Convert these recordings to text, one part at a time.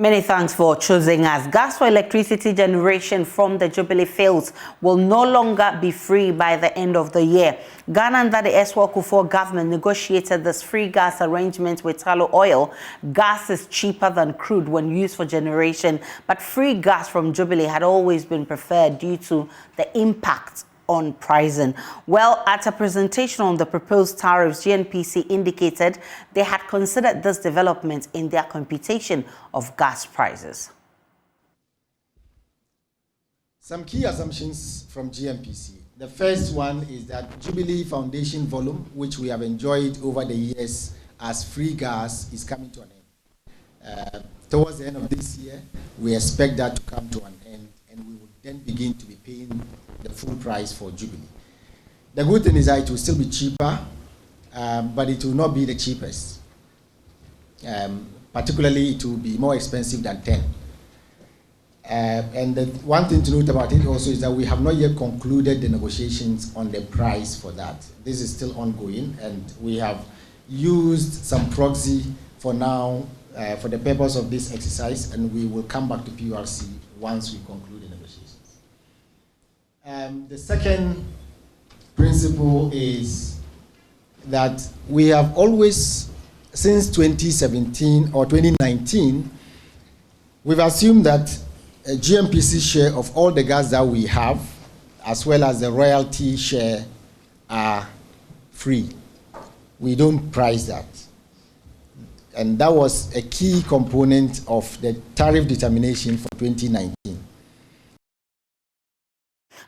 Many thanks for choosing us. Gas for electricity generation from the Jubilee fields will no longer be free by the end of the year. Ghana under the Mawako government negotiated this free gas arrangement with tallow oil. Gas is cheaper than crude when used for generation, but free gas from Jubilee had always been preferred due to the impact on pricing. Well, at a presentation on the proposed tariffs, GNPC indicated they had considered this development in their computation of gas prices. Some key assumptions from GNPC. The first one is that Jubilee Foundation volume, which we have enjoyed over the years as free gas, is coming to an end. Towards the end of this year, we expect that to come to an end, and we will then begin to be paying the full price for Jubilee. The good thing is that it will still be cheaper, but it will not be the cheapest. Particularly, it will be more expensive than 10. And the one thing to note about it also is that we have not yet concluded the negotiations on the price for that. This is still ongoing, and we have used some proxy for now for the purpose of this exercise, and we will come back to PURC once we conclude the negotiations. The second principle is that we have always, since 2017 or 2019, we've assumed that a GNPC share of all the gas that we have, as well as the royalty share, are free. We don't price that. And that was a key component of the tariff determination for 2019.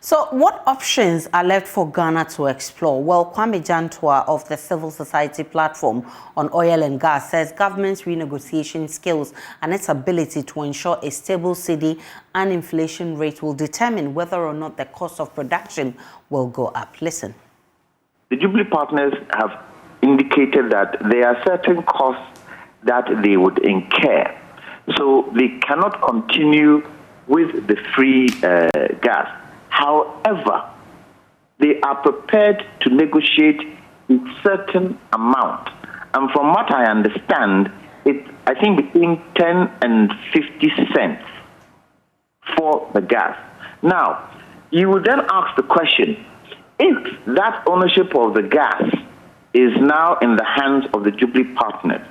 So what options are left for Ghana to explore? Well, Kwame Jantua of the Civil Society Platform on Oil and Gas says government's renegotiation skills and its ability to ensure a stable cedi and inflation rate will determine whether or not the cost of production will go up. Listen. The Jubilee partners have indicated that there are certain costs that they would incur. So they cannot continue with the free gas. However, they are prepared to negotiate a certain amount. And from what I understand, it's, I think, between 10 and 50 cents for the gas. Now, you would then ask the question, if that ownership of the gas is now in the hands of the Jubilee partners,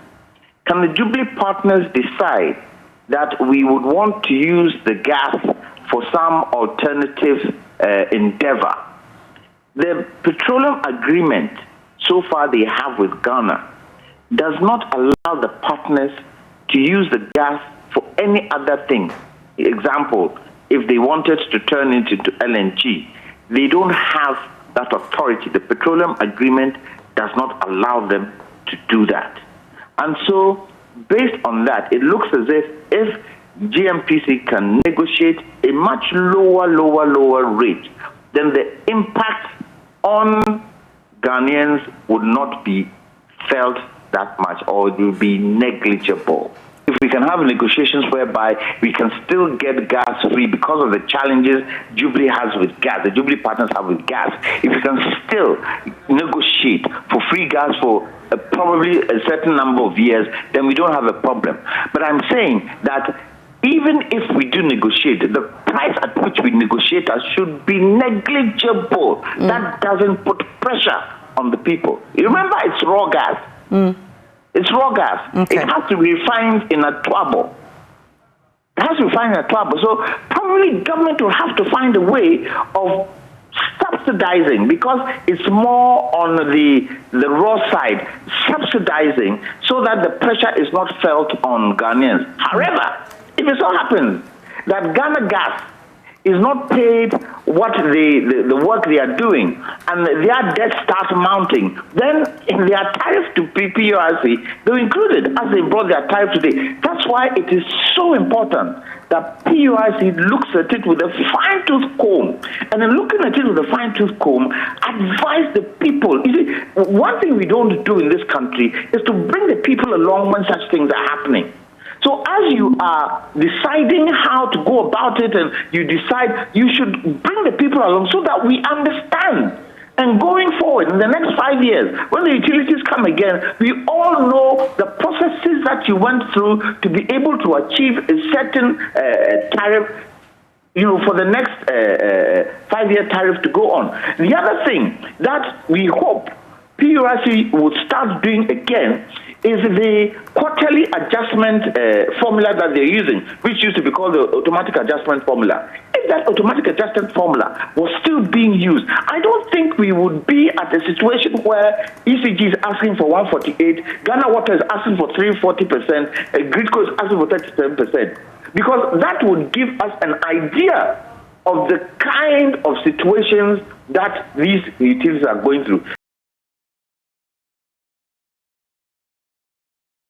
can the Jubilee partners decide that we would want to use the gas for some alternative endeavor? The petroleum agreement so far they have with Ghana does not allow the partners to use the gas for any other thing. Example, if they wanted to turn it into LNG, they don't have that authority. The petroleum agreement does not allow them to do that. And so, based on that, it looks as if GNPC can negotiate a much lower rate, then the impact on Ghanaians would not be felt that much, or it will be negligible. If we can have negotiations whereby we can still get gas free because of the challenges Jubilee has with gas, the Jubilee partners have with gas, if we can still negotiate for free gas for probably a certain number of years, then we don't have a problem. But I'm saying that even if we do negotiate, the price at which we negotiate should be negligible. That doesn't put pressure on the people. You remember, it's raw gas. It's raw gas. Okay. It has to be refined in a twabo. It has to be refined in a twabo. So probably government will have to find a way of subsidizing, because it's more on the raw side, subsidizing so that the pressure is not felt on Ghanaians. However, if it so happens that Ghana Gas is not paid what the work they are doing, and their debt starts mounting, then in their tariff to PURC, they're included as they brought their tariff today. That's why it is so important that PURC looks at it with a fine-tooth comb, and in looking at it with a fine-tooth comb, advise the people. You see, one thing we don't do in this country is to bring the people along when such things are happening. So as you are deciding how to go about it, and you decide, you should bring the people along so that we understand. And going forward, in the next 5 years, when the utilities come again, we all know the process process that you went through to be able to achieve a certain tariff, for the next 5-year tariff to go on. The other thing that we hope PURC would start doing again is the quarterly adjustment formula that they're using, which used to be called the automatic adjustment formula. If that automatic adjustment formula was still being used, I don't think we would be at a situation where ECG is asking for 148, Ghana Water is asking for 340%, Gridco is asking for 37%, because that would give us an idea of the kind of situations that these utilities are going through.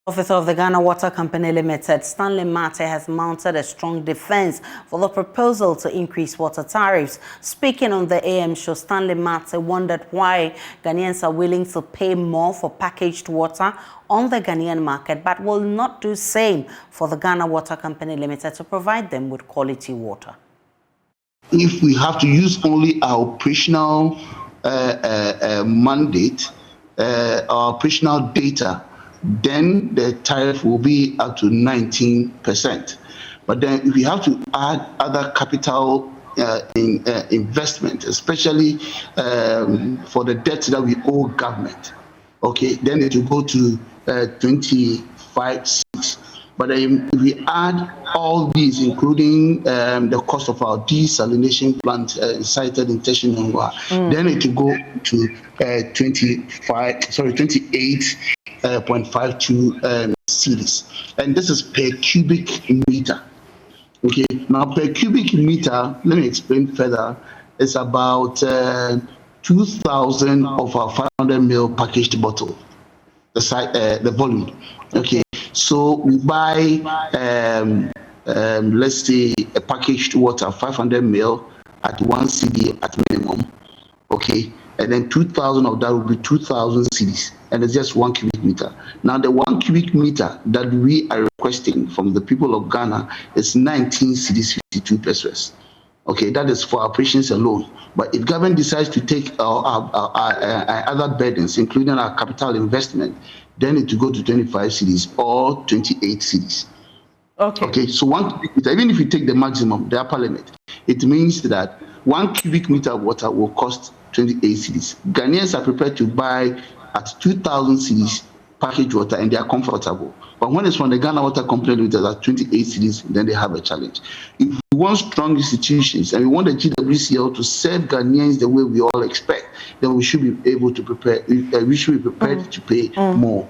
Officer of the Ghana Water Company Limited, Stanley Mate, has mounted a strong defense for the proposal to increase water tariffs. Speaking on the AM show, Stanley Mate wondered why Ghanaians are willing to pay more for packaged water on the Ghanaian market, but will not do same for the Ghana Water Company Limited to provide them with quality water. If we have to use only our operational mandate, our operational data, then the tariff will be up to 19%. But then if we have to add other capital investment, especially for the debt that we owe government, okay, then it will go to 25.6. But if we add all these, including the cost of our desalination plant cited in Teshinongwa, then it will go to 28.52 cedis, and this is per cubic meter. Okay, now per cubic meter, let me explain further. It's about 2,000 of our 500 ml packaged bottle, the volume. Okay, so we buy, let's say, a packaged water 500 ml at 1 cedi at minimum. Okay, and then 2,000 of that will be 2,000 cedis, and it's just 1 cubic meter. Now, the 1 cubic meter that we are requesting from the people of Ghana is 19 cedis 52 pesos. Okay, that is for operations alone. But if government decides to take our other burdens, including our capital investment, then it will go to 25 cedis or 28 cedis. Okay, so 1 cubic meter, even if you take the maximum, the upper limit, it means that 1 cubic meter of water will cost 28 cedis. Ghanaians are prepared to buy at 2,000 cedis packaged water, and they are comfortable. But when it's from the Ghana Water Company Limited at 28 cedis, then they have a challenge. If we want strong institutions and we want the GWCL to serve Ghanaians the way we all expect, then we should be able to prepare. We should be prepared to pay more.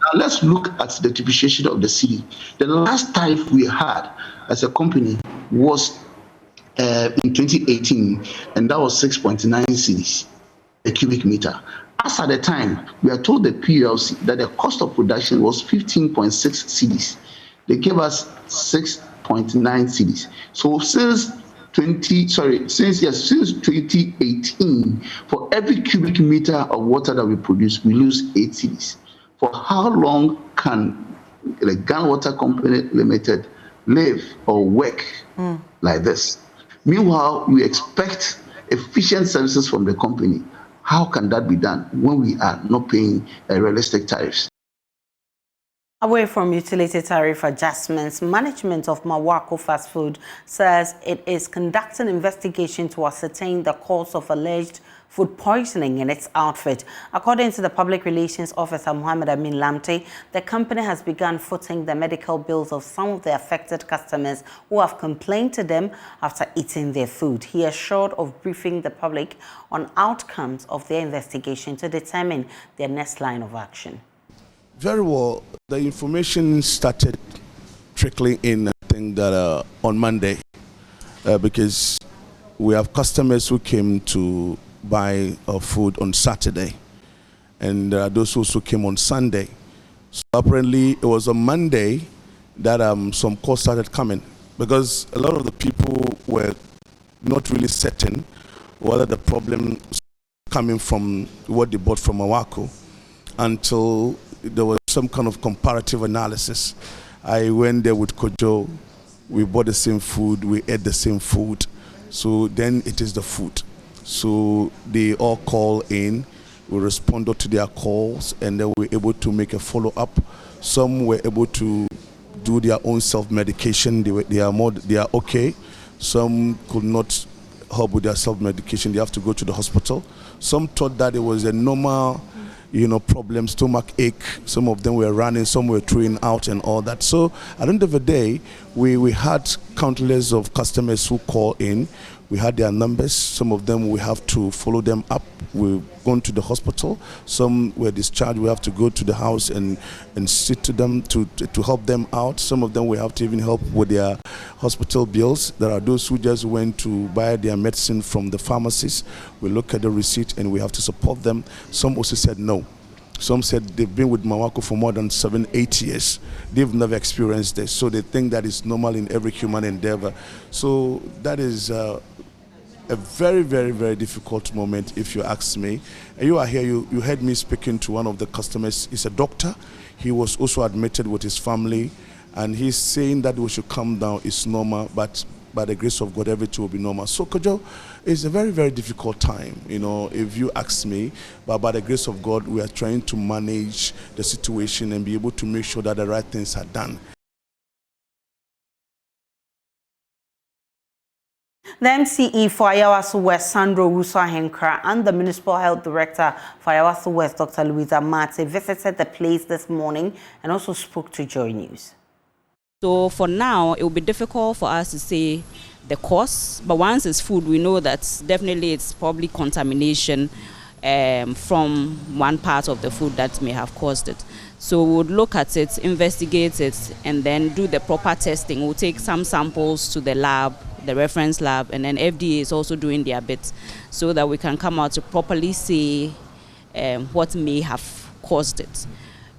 Now let's look at the depreciation of the cedi. The last tariff we had as a company was in 2018, and that was 6.9 cedis a cubic meter. As at the time, we are told the PLC that the cost of production was 15.6 cedis. They gave us 6.9 cedis. So since 2018, for every cubic meter of water that we produce, we lose 8 cedis. For how long can the Ghana Water Company Limited live or work like this? Meanwhile, we expect efficient services from the company. How can that be done when we are not paying realistic tariffs? Away from utility tariff adjustments, management of Mawako Fast Food says it is conducting investigation to ascertain the cause of alleged food poisoning in its outfit. According to the Public Relations Officer Mohammed Amin Lamte, the company has begun footing the medical bills of some of the affected customers who have complained to them after eating their food. He assured of briefing the public on outcomes of their investigation to determine their next line of action. Very well. The information started trickling in, I think, that on Monday, because we have customers who came to buy food on Saturday, and those also came on Sunday. So apparently it was on Monday that some calls started coming, because a lot of the people were not really certain whether the problem was coming from what they bought from Mawako until there was some kind of comparative analysis. I went there with Kojo, we bought the same food, we ate the same food, so then it is the food. So they all call in We responded to their calls, and then we were able to make a follow-up. Some were able to do their own self-medication. They are okay. Some could not help with their self-medication. They have to go to the hospital. Some thought that it was a normal, problem, stomach ache. Some of them were running, some were throwing out and all that. So at the end of the day, we had countless of customers who call in. We had their numbers. Some of them we have to follow them up. We've gone to the hospital. Some were discharged. We have to go to the house and sit to them to help them out. Some of them we have to even help with their hospital bills. There are those who just went to buy their medicine from the pharmacies. We look at the receipt and we have to support them. Some also said no. Some said they've been with Mawako for more than 7-8 years. They've never experienced this, so they think that is normal in every human endeavor. So that is a very, very, very difficult moment, if you ask me. And you are here, you heard me speaking to one of the customers. He's a doctor. He was also admitted with his family, and he's saying that we should calm down. It's normal, but by the grace of God, everything will be normal. So, Kojo, it's a very, very difficult time, if you ask me. But by the grace of God, we are trying to manage the situation and be able to make sure that the right things are done. The MCE for Ayawaso West, Sandro Russo-Ahenkra, and the Municipal Health Director for Ayawaso West, Dr. Louisa Mate, visited the place this morning and also spoke to Joy News. So for now, it will be difficult for us to say the cause, but once it's food, we know that definitely it's probably contamination from one part of the food that may have caused it. So we would look at it, investigate it, and then do the proper testing. We'll take some samples to the lab, the reference lab, and then FDA is also doing their bit so that we can come out to properly say what may have caused it.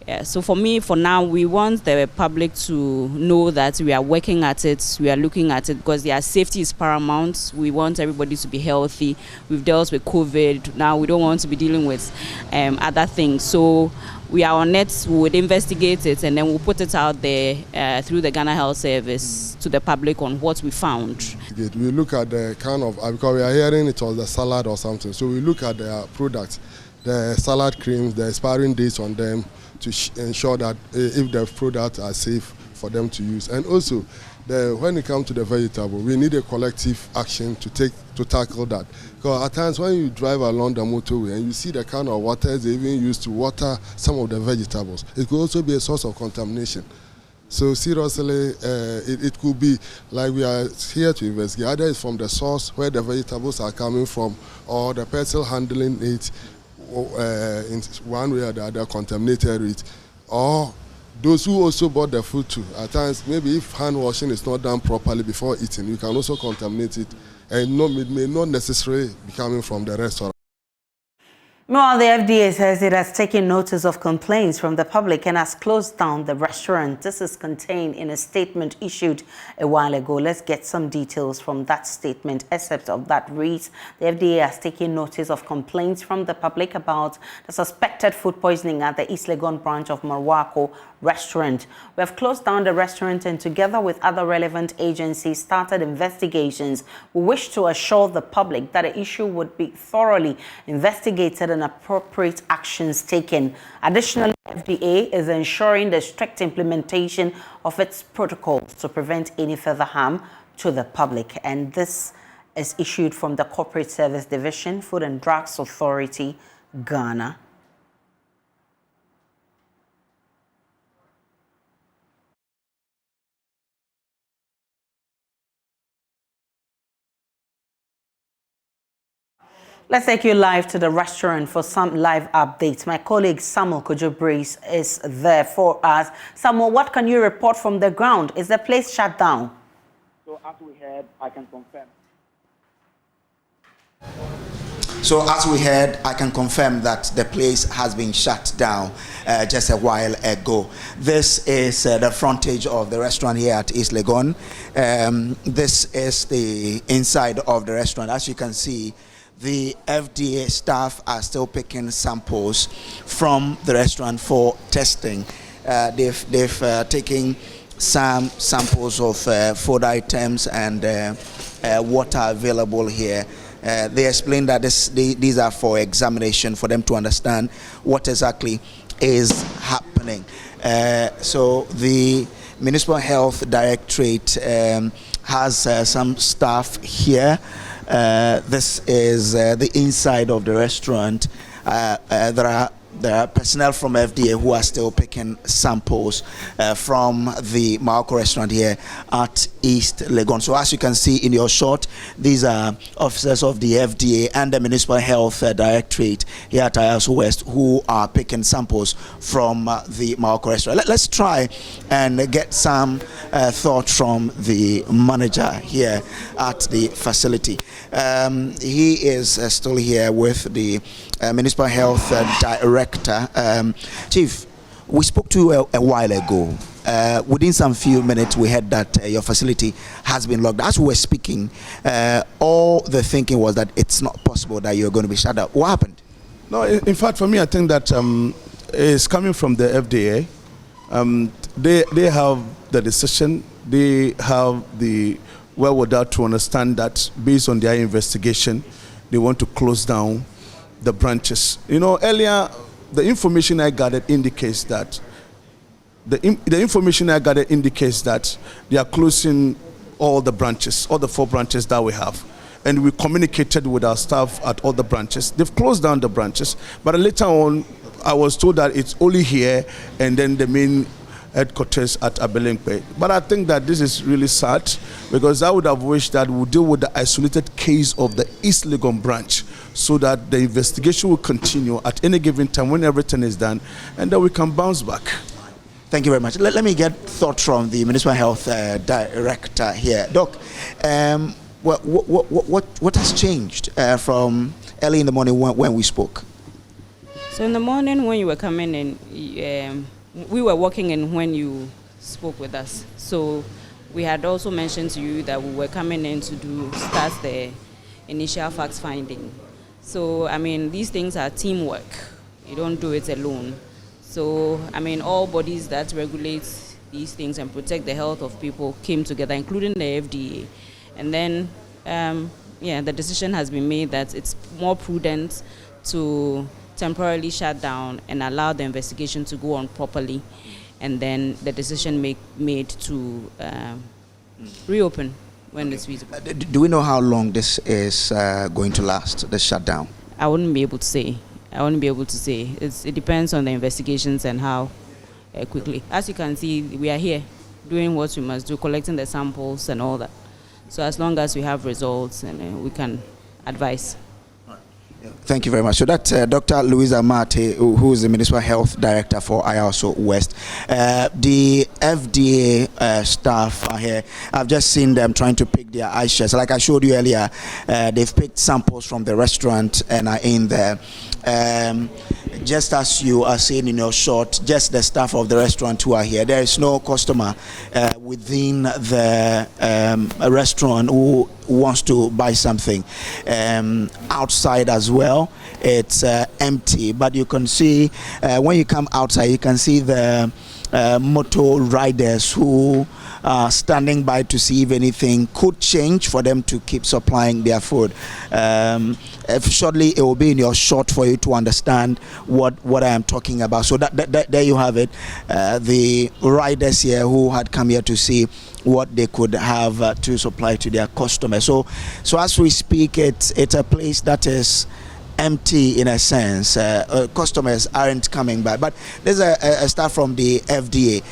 Yeah, so for now, we want the public to know that we are working at it, we are looking at it, because their safety is paramount. We want everybody to be healthy. We've dealt with COVID. Now we don't want to be dealing with other things. So we are on it, we would investigate it, and then we'll put it out there through the Ghana Health Service to the public on what we found. We look at the kind of, because we are hearing it was the salad or something, so we look at their products, the salad creams, the expiring dates on them, to ensure that if the products are safe for them to use. And also, when it comes to the vegetable, we need a collective action to tackle that. Because at times when you drive along the motorway and you see the kind of waters they even use to water some of the vegetables, it could also be a source of contamination. So seriously, it could be like we are here to investigate. Either it's from the source where the vegetables are coming from, or the person handling it in one way or the other contaminated it, or those who also bought the food too. At times, maybe if hand washing is not done properly before eating, you can also contaminate it, and it may not necessarily be coming from the restaurant. Meanwhile, the FDA says it has taken notice of complaints from the public and has closed down the restaurant. This is contained in a statement issued a while ago. Let's get some details from that statement. Except of that reads, the FDA has taken notice of complaints from the public about the suspected food poisoning at the East Legon branch of Mawako restaurant. We have closed down the restaurant and together with other relevant agencies started investigations. We wish to assure the public that the issue would be thoroughly investigated and appropriate actions taken. Additionally, FDA is ensuring the strict implementation of its protocols to prevent any further harm to the public. And this is issued from the Corporate Service Division, Food and Drugs Authority, Ghana. Let's take you live to the restaurant for some live updates. My colleague Samuel Kojo-Brace is there for us. Samuel, what can you report from the ground? Is the place shut down? So as we heard, I can confirm. So as we heard, I can confirm that the place has been shut down just a while ago. This is the frontage of the restaurant here at East Legon. This is the inside of the restaurant. As you can see, the FDA staff are still picking samples from the restaurant for testing. They've taken some samples of food items and water available here. They explained that these are for examination for them to understand what exactly is happening. So the Municipal Health Directorate has some staff here. This is the inside of the restaurant. There are personnel from FDA who are still picking samples from the Mawako restaurant here at East Legon. So as you can see in your shot, these are officers of the FDA and the Municipal Health Directorate here at IASO West who are picking samples from the Mawako restaurant. Let's try and get some thought from the manager here at the facility. He is still here with the Municipal Health Director. Chief, we spoke to you a while ago. Within some few minutes, we heard that your facility has been locked. As we were speaking, all the thinking was that it's not possible that you're going to be shut down. What happened? No, in fact, for me, I think that it's coming from the FDA. They have the decision. They have the wherewithal to understand that based on their investigation, they want to close down the branches. You know, earlier, the information I gathered indicates that the information I gathered indicates that they are closing all the branches, all the 4 branches that we have. And we communicated with our staff at all the branches. They've closed down the branches, but later on, I was told that it's only here and then the main headquarters at Abelinkwe. But I think that this is really sad because I would have wished that we'll deal with the isolated case of the East Legon branch so that the investigation will continue at any given time when everything is done and then we can bounce back. Thank you very much. Let me get thoughts from the Municipal Health Director here. Doc, what has changed from early in the morning when we spoke? So in the morning when you were coming in, we were walking in when you spoke with us. So we had also mentioned to you that we were coming in to start the initial facts finding. So, I mean, these things are teamwork. You don't do it alone. So, I mean, all bodies that regulate these things and protect the health of people came together, including the FDA. And then, the decision has been made that it's more prudent to temporarily shut down and allow the investigation to go on properly, and then the decision made to reopen when it's feasible. Do we know how long this is going to last, the shutdown? I wouldn't be able to say. It depends on the investigations and how quickly. As you can see, we are here doing what we must do, collecting the samples and all that. So as long as we have results, and we can advise. Thank you very much. So that's Dr. Louisa Mate, who is the Municipal Health Director for IASO West. The FDA staff are here. I've just seen them trying to pick their eye shares. Like I showed you earlier, they've picked samples from the restaurant and are in there. Just as you are seeing in your shot, just the staff of the restaurant who are here. There is no customer within the restaurant who wants to buy something. Outside as well, it's empty, but you can see when you come outside, you can see the motor riders who are standing by to see if anything could change for them to keep supplying their food. Shortly, it will be in your shot for you to understand what I am talking about. So there you have it. The riders here who had come here to see what they could have to supply to their customers. So as we speak, it's a place that is empty in a sense. Customers aren't coming by. But there's a staff from the FDA.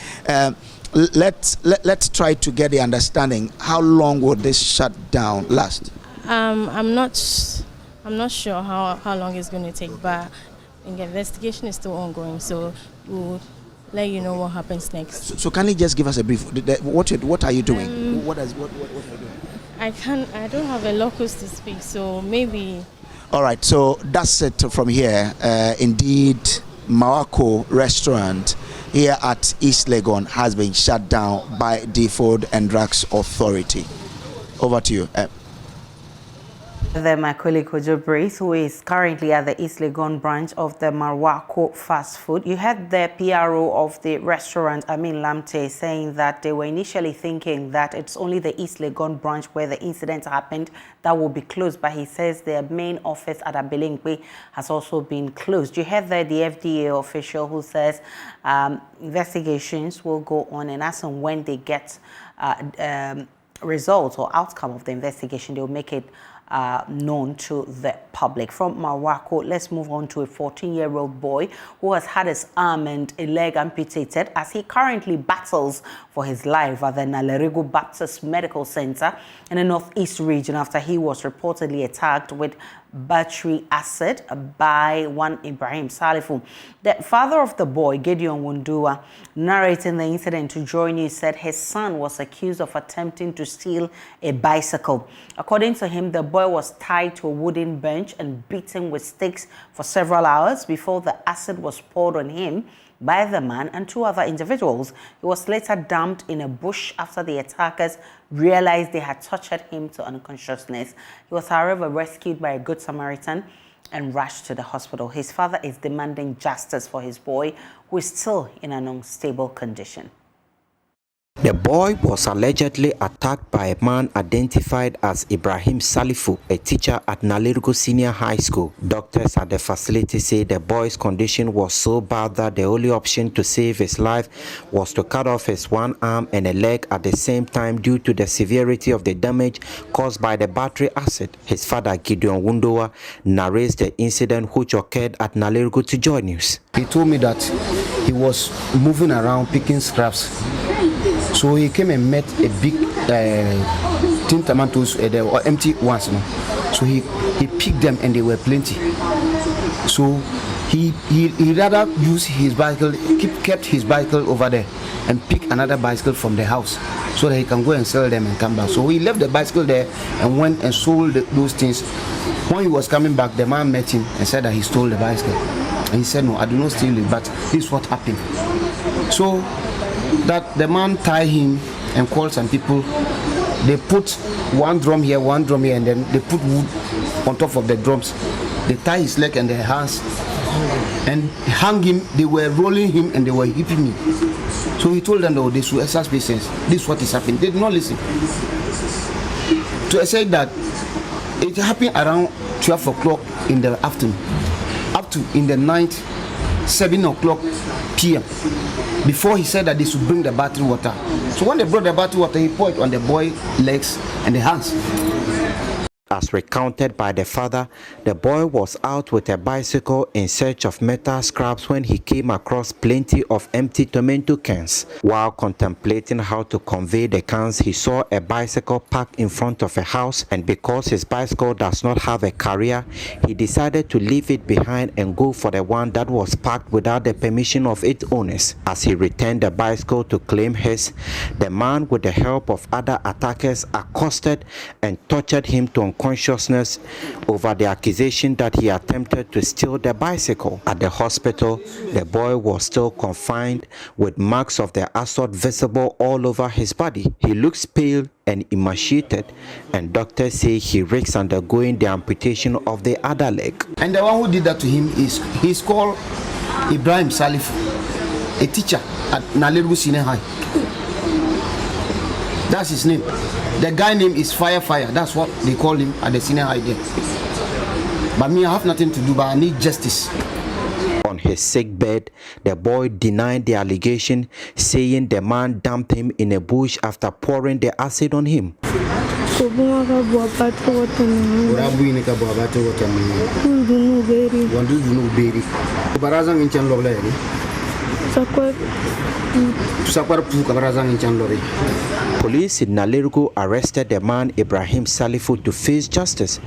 Let's try to get the understanding. How long will this shutdown last? I'm not sure how long it's going to take, but the investigation is still ongoing, so we'll let you know what happens next. So can you just give us a brief? What are you doing? What are you doing? I don't have a locus to speak, so maybe. All right, so that's it from here. Indeed, Mawako restaurant here at East Legon has been shut down by the Food and Drugs Authority. Over to you. Then my colleague Jubilee, who is currently at the East Legon branch of the Mawako fast food. You had the PRO of the restaurant, Lamte, saying that they were initially thinking that it's only the East Legon branch where the incident happened that will be closed, but he says their main office at Abilingwe has also been closed. You had there the FDA official who says investigations will go on, and as and when they get results or outcome of the investigation, they'll make it known to the public. From Mawako, let's move on to a 14-year-old boy who has had his arm and a leg amputated as he currently battles for his life at the Nalerego Baptist Medical Center in the Northeast region after he was reportedly attacked with battery acid by one Ibrahim Salifu. The father of the boy, Gideon Wundua, narrating the incident to Joy News, said his son was accused of attempting to steal a bicycle. According to him, the boy was tied to a wooden bench and beaten with sticks for several hours before the acid was poured on him by the man and two other individuals. He was later dumped in a bush after the attackers realized they had tortured him to unconsciousness. He was, however, rescued by a good Samaritan and rushed to the hospital. His father is demanding justice for his boy, who is still in an unstable condition. The boy was allegedly attacked by a man identified as Ibrahim Salifu, a teacher at Nalergo Senior High School. Doctors at the facility say the boy's condition was so bad that the only option to save his life was to cut off his one arm and a leg at the same time due to the severity of the damage caused by the battery acid. His father, Gideon Wundoa, narrates the incident which occurred at Nalergo to Joy News. He told me that he was moving around picking scraps. So he came and met a big tin tomatoes, they were empty ones. No? So he picked them and they were plenty. So he rather used his bicycle, kept his bicycle over there and pick another bicycle from the house so that he can go and sell them and come back. So he left the bicycle there and went and sold those things. When he was coming back, the man met him and said that he stole the bicycle. And he said, no, I did not steal it, but this is what happened. So that the man tied him and called some people. They put one drum here, and then they put wood on top of the drums. They tie his leg and their hands and hung him. They were rolling him and they were hitting me. So he told them, no, they should exercise patience. This is what is happening. They did not listen. So I said that it happened around 12 o'clock in the afternoon, up to in the night, 7 o'clock p.m. Before he said that they should bring the battery water. So when they brought the battery water, he poured it on the boy's legs and the hands. As recounted by the father, the boy was out with a bicycle in search of metal scraps when he came across plenty of empty tomato cans. While contemplating how to convey the cans, he saw a bicycle parked in front of a house, and because his bicycle does not have a carrier, he decided to leave it behind and go for the one that was parked without the permission of its owners. As he returned the bicycle to claim his, the man, with the help of other attackers, accosted and tortured him to unconsciousness over the accusation that he attempted to steal the bicycle. At the hospital, the boy was still confined with marks of the assault visible all over his body. He looks pale and emaciated, and doctors say he risks undergoing the amputation of the other leg. And the one who did that to him he's called Ibrahim Salif, a teacher at Nalergo Senior High. That's his name. The guy name is Fire. That's what they call him at the senior high there. But me, I have nothing to do, but I need justice. On his sick bed, the boy denied the allegation, saying the man dumped him in a bush after pouring the acid on him. Police in Nalergo arrested the man Ibrahim Salifu to face justice,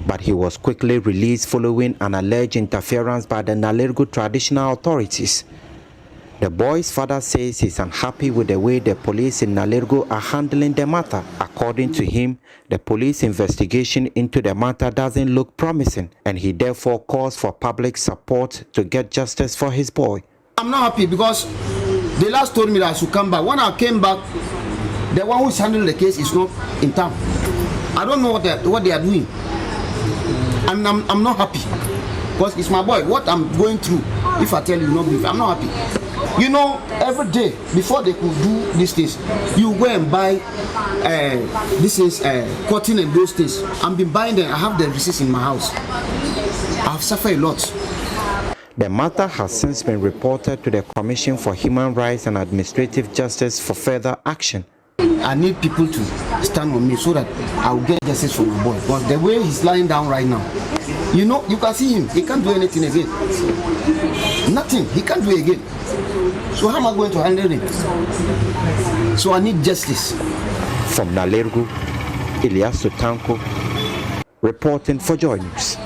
but he was quickly released following an alleged interference by the Nalergo traditional authorities. The boy's father says he's unhappy with the way the police in Nalergo are handling the matter. According to him, the police investigation into the matter doesn't look promising, and he therefore calls for public support to get justice for his boy. I'm not happy because they last told me that I should come back. When I came back, the one who's handling the case is not in town. I don't know what they are doing. And I'm not happy. Because it's my boy. What I'm going through, if I tell you not believe, I'm not happy. You know, every day before they could do these things, you go and buy this is cotton and those things. I've been buying them. I have the receipts in my house. I've suffered a lot. The matter has since been reported to the Commission for Human Rights and Administrative Justice for further action. I need people to stand on me so that I'll get justice for my boy. Because the way he's lying down right now, you know, you can see him. He can't do anything again. Nothing. He can't do it again. So how am I going to handle it? So I need justice. From Nalergu, Elias Sutanko, reporting for Joy News.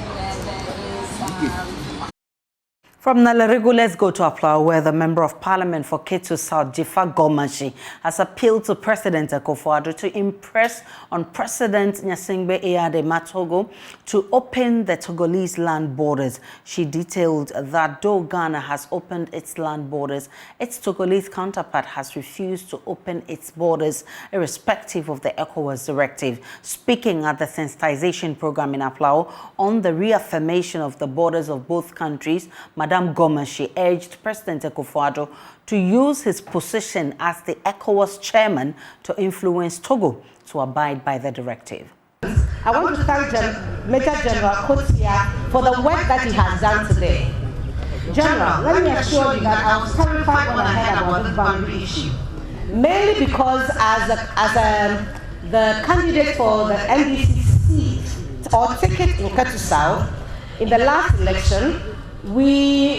From Naleregu, let's go to Aplau, where the Member of Parliament for Ketu South, Jifa Gomashi, has appealed to President Akufo-Addo to impress on President Gnassingbé Eyadema Matogo to open the Togolese land borders. She detailed that though Ghana has opened its land borders, its Togolese counterpart has refused to open its borders, irrespective of the ECOWAS directive. Speaking at the sensitization program in Aplau on the reaffirmation of the borders of both countries, Madam Gomashi urged President Akufo-Addo to use his position as the ECOWAS chairman to influence Togo to abide by the directive. I want to thank Major General Kotia for the work that he has done today. General, let me assure you that I was terrified when I heard about this boundary issue. Mainly because as the candidate for the NDC seat or ticket in Ketu South, in the last election, we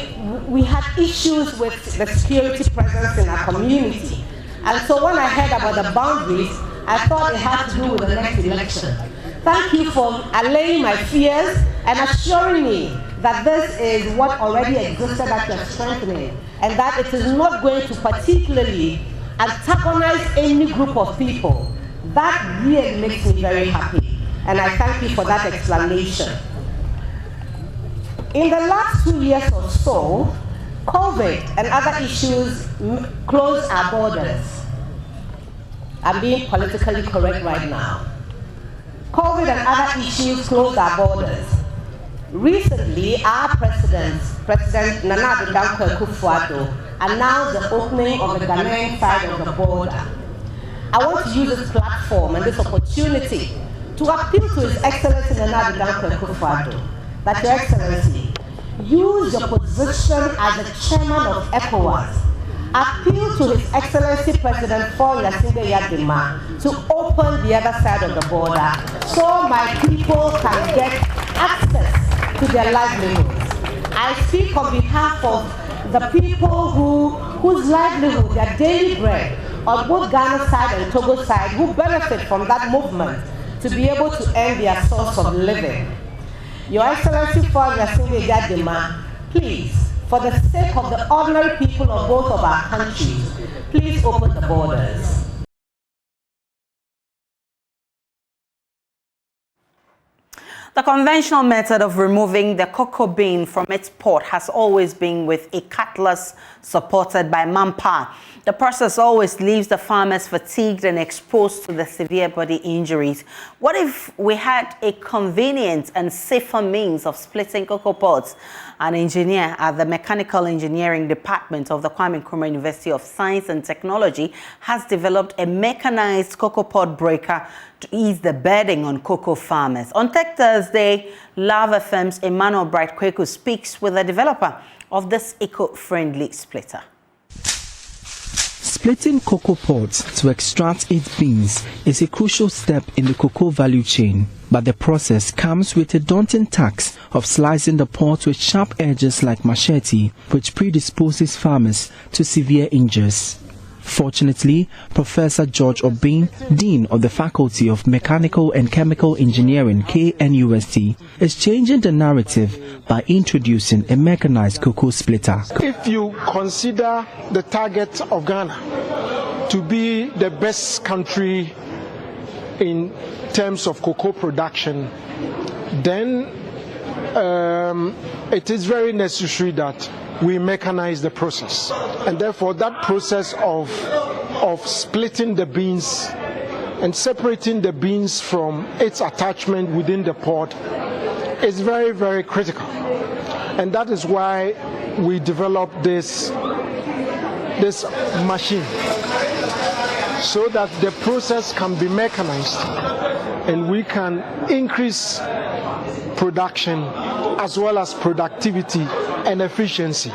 had issues with the security presence in our community. And so when I heard about the boundaries, I thought it had to do with the next election. Thank you for allaying my fears and assuring me that this is what already existed that you're strengthening, and that it is not going to particularly antagonize any group of people. That really makes me very happy, and I thank you for that explanation. In the last 2 years or so, COVID and other issues closed our borders. I'm being politically correct right now. COVID and other issues closed our borders. Recently, our President Nana Addo Dankwa Akufo-Addo, announced the opening of the Ghanaian side of the border. I want to use this platform and this opportunity to appeal to His Excellency Nana Addo Dankwa Akufo-Addo that Your Excellency, use your position as the chairman of ECOWAS, appeal to His Excellency President Gnassingbé Eyadema to open the other side of the border so my people can get access to their livelihoods. I speak on behalf of the people whose livelihood, their daily bread, on both Ghana side and Togo side, who benefit from that movement to be able to earn their source of living. Your Excellency Gnassingbé Eyadema, please, for the sake of the ordinary people of both of our countries, please open the borders. The conventional method of removing the cocoa bean from its pod has always been with a cutlass supported by manpower. The process always leaves the farmers fatigued and exposed to the severe body injuries. What if we had a convenient and safer means of splitting cocoa pods? An engineer at the Mechanical Engineering Department of the Kwame Nkrumah University of Science and Technology has developed a mechanized cocoa pod breaker to ease the burden on cocoa farmers. On Tech Thursday, Love FM's Emmanuel Bright Kweku speaks with the developer of this eco-friendly splitter. Splitting cocoa pods to extract its beans is a crucial step in the cocoa value chain, but the process comes with a daunting task of slicing the pods with sharp edges like machete, which predisposes farmers to severe injuries. Fortunately, Professor George Obin, Dean of the Faculty of Mechanical and Chemical Engineering, KNUST, is changing the narrative by introducing a mechanized cocoa splitter. If you consider the target of Ghana to be the best country in terms of cocoa production, then it is very necessary that we mechanize the process, and therefore that process of splitting the beans and separating the beans from its attachment within the pod is very, very critical. And that is why we developed this machine, so that the process can be mechanized and we can increase production as well as productivity and efficiency.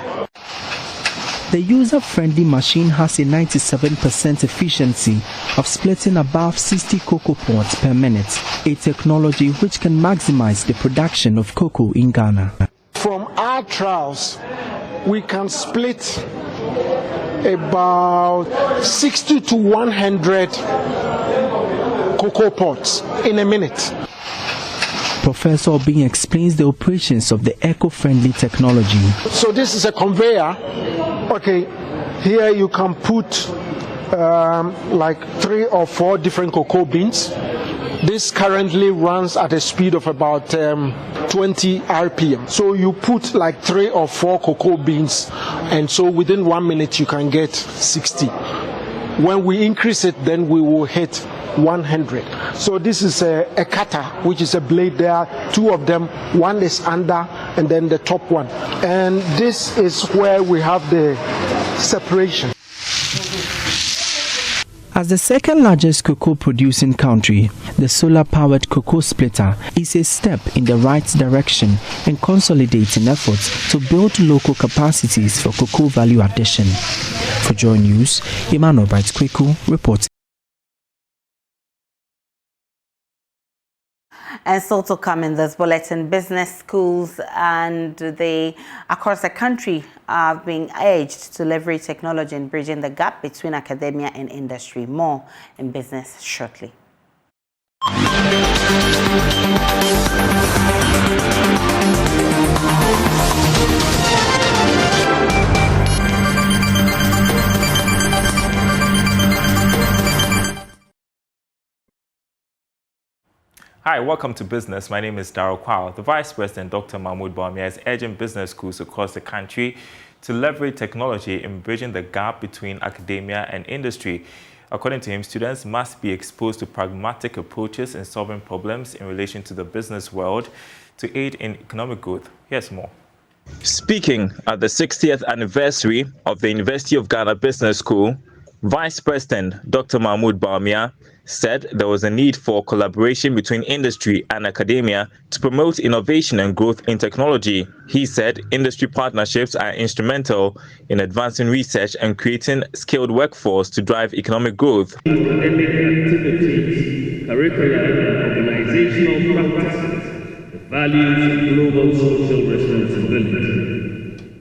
The user-friendly machine has a 97% efficiency of splitting above 60 cocoa pods per minute, a technology which can maximize the production of cocoa in Ghana. From our trials, we can split about 60 to 100 cocoa pods in a minute. Professor Obing explains the operations of the eco-friendly technology. So this is a conveyor. Okay, here you can put like 3 or 4 different cocoa beans. This currently runs at a speed of about 20 RPM. So you put like 3 or 4 cocoa beans, and so within 1 minute you can get 60. When we increase it, then we will hit 100. So this is a cutter, which is a blade. There are 2 of them. One is under and then the top one. And this is where we have the separation. As the second largest cocoa producing country, the solar-powered cocoa splitter is a step in the right direction in consolidating efforts to build local capacities for cocoa value addition. For Joy News, Emmanuel Bright-Kweku reports. And still to come in this bulletin, business schools and across the country are being urged to leverage technology in bridging the gap between academia and industry. More in business shortly. Hi, welcome to Business. My name is Darryl Kwao. The Vice President, Dr. Mahmoud Bawumia, is urging business schools across the country to leverage technology in bridging the gap between academia and industry. According to him, students must be exposed to pragmatic approaches in solving problems in relation to the business world to aid in economic growth. Here's more. Speaking at the 60th anniversary of the University of Ghana Business School, Vice President Dr. Mahmoud Bawumia said there was a need for collaboration between industry and academia to promote innovation and growth in technology. He said industry partnerships are instrumental in advancing research and creating skilled workforce to drive economic growth. Academic activities, curricula, and organizational practices, the values of global social responsibility.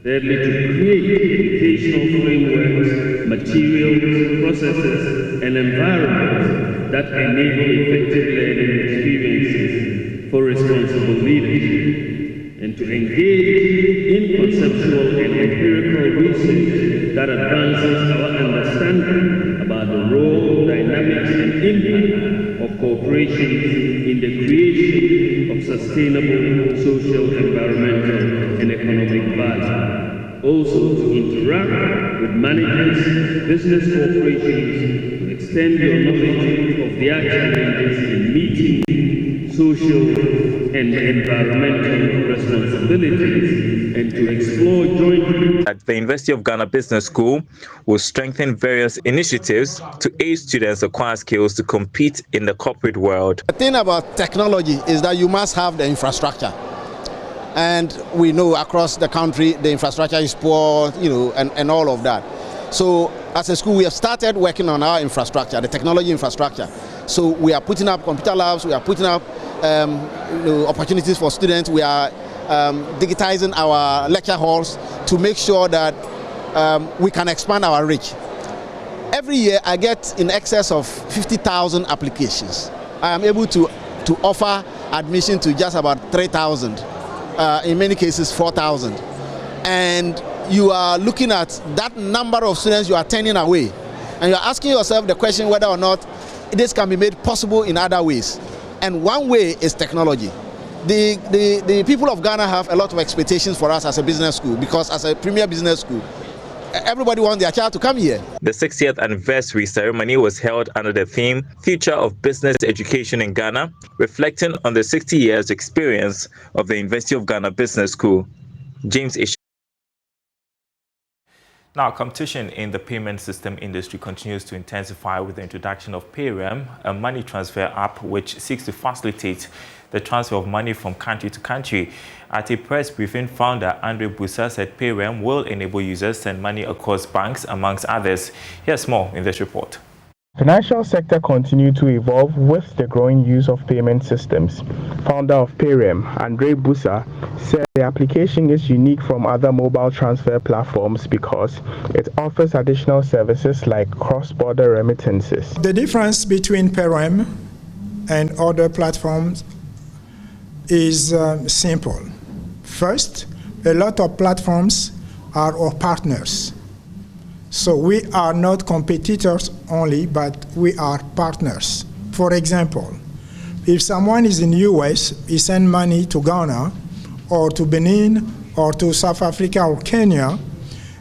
Thirdly, to create educational frameworks, materials, processes, and environments that enable effective learning experiences for responsible leadership, and to engage in conceptual and empirical research that advances our understanding about the role, dynamics, and impact of corporations in the creation of sustainable social, environmental, and economic value. Also to interact with managers, business corporations, to extend your knowledge of their challenges in meeting social and environmental responsibilities, and to explore jointly. At the University of Ghana Business School will strengthen various initiatives to aid students acquire skills to compete in the corporate world. The thing about technology is that you must have the infrastructure. And we know across the country the infrastructure is poor, and all of that. So as a school, we have started working on our infrastructure, the technology infrastructure. So we are putting up computer labs, we are putting up opportunities for students, we are digitizing our lecture halls to make sure that we can expand our reach. Every year I get in excess of 50,000 applications. I am able to offer admission to just about 3,000. In many cases 4,000, and you are looking at that number of students you are turning away, and you are asking yourself the question whether or not this can be made possible in other ways. And one way is technology. The people of Ghana have a lot of expectations for us as a business school, because as a premier business school, everybody wants their child to come here. The 60th anniversary ceremony was held under the theme Future of Business Education in Ghana, reflecting on the 60 years experience of the University of Ghana Business School. James Ish. Now, competition in the payment system industry continues to intensify with the introduction of PayRem, a money transfer app which seeks to facilitate the transfer of money from country to country. At a press briefing, founder Andre Busa said PayRem will enable users to send money across banks, amongst others. Here's more in this report. Financial sector continue to evolve with the growing use of payment systems. Founder of PayRem, Andre Busa, said the application is unique from other mobile transfer platforms because it offers additional services like cross-border remittances. The difference between PayRem and other platforms is simple. First, a lot of platforms are our partners. So we are not competitors only, but we are partners. For example, if someone is in the US, he sends money to Ghana or to Benin or to South Africa or Kenya,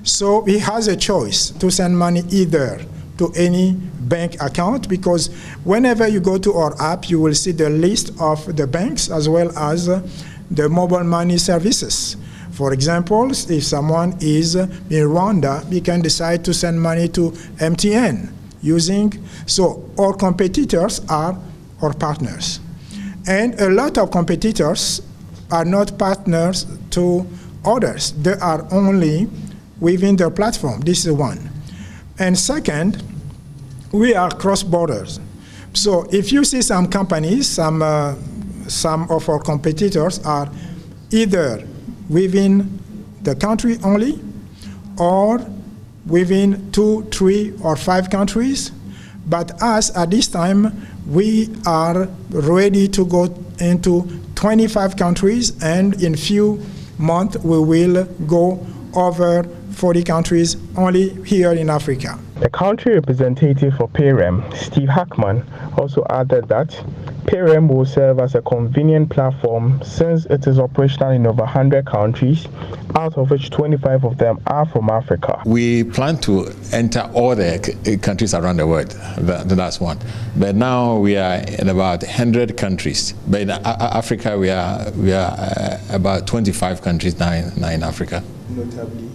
so he has a choice to send money either to any bank account, because whenever you go to our app, you will see the list of the banks as well as the mobile money services. For example, if someone is in Rwanda, he can decide to send money to MTN using, so our competitors are our partners. And a lot of competitors are not partners to others. They are only within their platform. This is one. And second, we are cross-borders. So if you see some companies, some of our competitors are either within the country only, or within 2, 3, or 5 countries. But us, at this time, we are ready to go into 25 countries, and in few months we will go over 40 countries only here in Africa. The country representative for PayRem, Steve Hackman, also added that PayRem will serve as a convenient platform since it is operational in over 100 countries, out of which 25 of them are from Africa. We plan to enter all the countries around the world. That's one. But now we are in about 100 countries. But in Africa, we are about 25 countries now in Africa. Notably?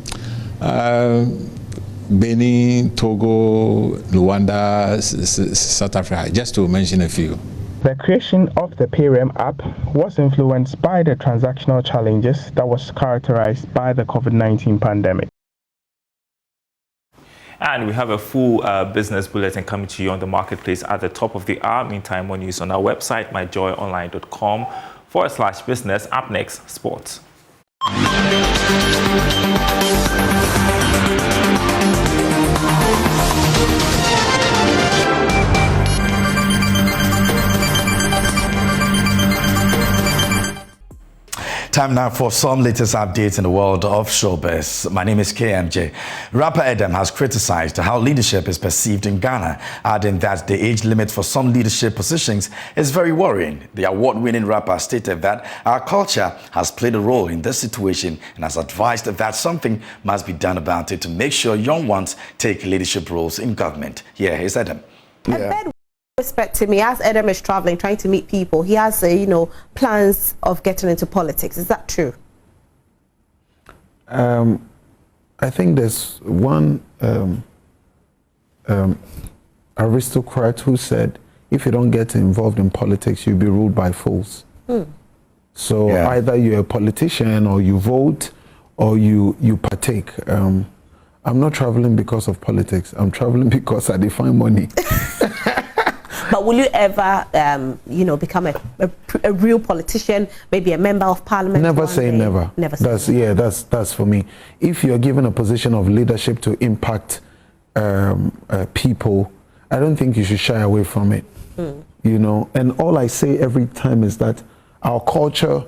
Benin, Togo, Rwanda, South Africa, just to mention a few. The creation of the PayRem app was influenced by the transactional challenges that was characterized by the COVID-19 pandemic. And we have a full business bulletin coming to you on the marketplace at the top of the hour. Meantime, more news on our website, myjoyonline.com/business. Up next, sports. Time now for some latest updates in the world of showbiz. My name is KMJ. Rapper Edem has criticized how leadership is perceived in Ghana, adding that the age limit for some leadership positions is very worrying. The award-winning rapper stated that our culture has played a role in this situation and has advised that something must be done about it to make sure young ones take leadership roles in government. Here is Edem. Respect to me, as Edem is traveling, trying to meet people, he has, plans of getting into politics. Is that true? I think there's one aristocrat who said, if you don't get involved in politics, you'll be ruled by fools. So either you're a politician or you vote or you partake. I'm not traveling because of politics. I'm traveling because I define money. But will you ever, become a real politician, maybe a member of parliament? Never say never. Never say never. Yeah, that's for me. If you're given a position of leadership to impact people, I don't think you should shy away from it. And all I say every time is that our culture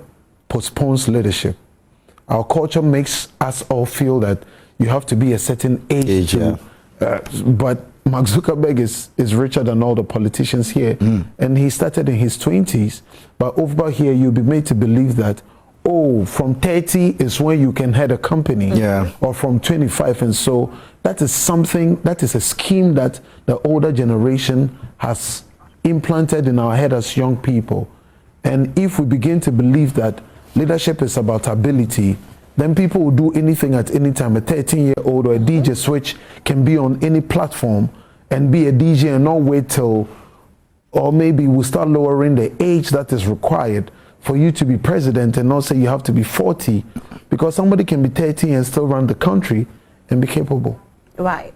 postpones leadership. Our culture makes us all feel that you have to be a certain age but Mark Zuckerberg is richer than all the politicians here, and he started in his 20s. But over here, you'll be made to believe that oh, from 30 is when you can head a company, or from 25. And so that is something, that is a scheme that the older generation has implanted in our head as young people. And if we begin to believe that leadership is about ability, then people will do anything at any time. A 13-year-old or a DJ Switch can be on any platform and be a DJ and not wait till, or maybe we'll start lowering the age that is required for you to be president and not say you have to be 40, because somebody can be 30 and still run the country and be capable. Right.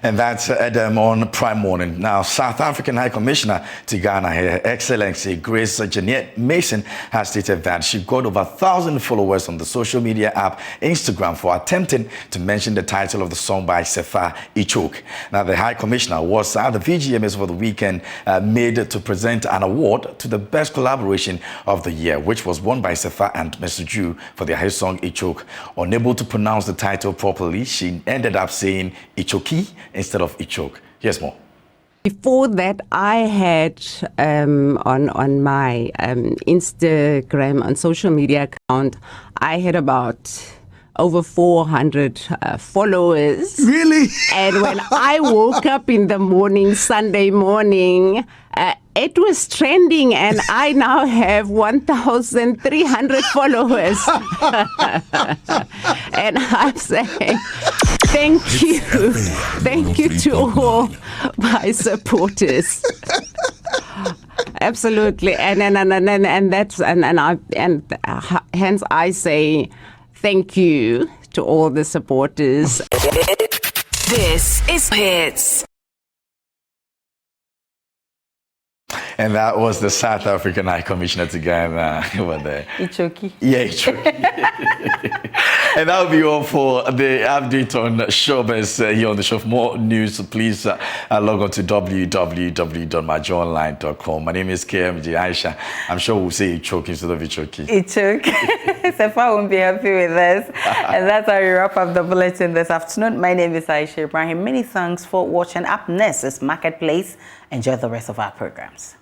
And that's Adam on Prime Morning. Now, South African High Commissioner to Ghana, Her Excellency Grace Jeanette Mason, has stated that she got over 1,000 followers on the social media app Instagram for attempting to mention the title of the song by Sefa Ichok. Now, the High Commissioner was at the VGMS for the weekend made to present an award to the best collaboration of the year, which was won by Sefa and Mr. Jew for their hit song Ichok. Unable to pronounce the title properly, she ended up saying Ichoki instead of Ichok. Here's more. Before that, I had on my Instagram, on social media account, I had about over 400 followers. Really? And when I woke up in the morning, Sunday morning, it was trending, and I now have 1,300 followers. And I'm saying, thank you to all my supporters. Absolutely, and that's hence I say thank you to all the supporters. This is Hits. And that was the South African High Commissioner to Ghana over there. Ichoki. Yeah, Ichoki. And that will be all for the update on Showbiz here on the show. For more news, please log on to www.majoonline.com. My name is KMG Aisha. I'm sure we'll say Ichoki instead of Ichoki. Ichoki. Sefa won't be happy with us. And that's how we wrap up the bulletin this afternoon. My name is Aisha Ibrahim. Many thanks for watching. Up next is Marketplace. Enjoy the rest of our programs.